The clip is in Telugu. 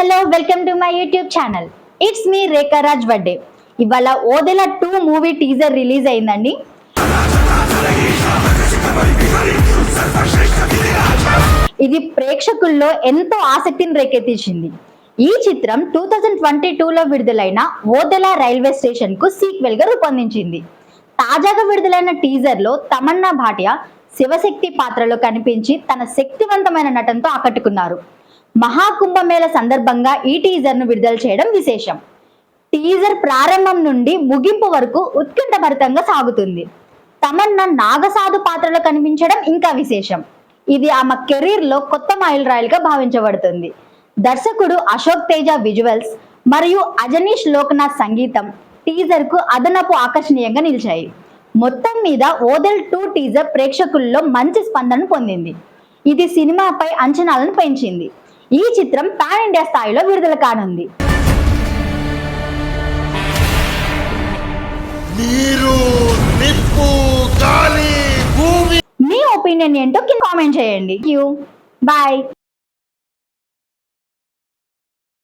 Hello welcome to my YouTube channel. It's me Rekha Raj birthday. ఇవాళ ఓదెల 2 మూవీ టీజర్ రిలీజ్ అయిందండి. ఇది ప్రేక్షకుల్లో ఎంతో ఆసక్తిని రేకెత్తించింది. ఈ చిత్రం 2022లో విడుదలైన ఓదెల రైల్వే స్టేషన్ కు సీక్వెల్ గా రూపొందించింది. తాజాగా విడుదలైన టీజర్ లో తమన్నా భాటియా శివశక్తి పాత్రలో కనిపించి తన శక్తివంతమైన నటనతో ఆకట్టుకున్నారు. మహాకుంభమేళ సందర్భంగా ఈ టీజర్ ను విడుదల చేయడం విశేషం. టీజర్ ప్రారంభం నుండి ముగింపు వరకు ఉత్కంఠభరితంగా సాగుతుంది. తమన్నా నాగసాధు పాత్రలో కనిపించడం ఇంకా విశేషం. ఇది ఆమె కెరీర్ లో కొత్త మైలురాయిగా భావించబడుతుంది. దర్శకుడు అశోక్ తేజ విజువల్స్ మరియు అజనీష్ లోక్నాథ్ సంగీతం టీజర్ కు అదనపు ఆకర్షణీయంగా నిలిచాయి. మొత్తం మీద ఓదెల్ 2 టీజర్ ప్రేక్షకుల్లో మంచి స్పందన పొందింది. ఇది సినిమాపై అంచనాలను పెంచింది. ఈ చిత్రం పాన్ ఇండియా స్థాయిలో విడుదల కానుంది. మీ ఒపీనియన్ ఏంటో కింద కామెంట్ చేయండి. బాయ్.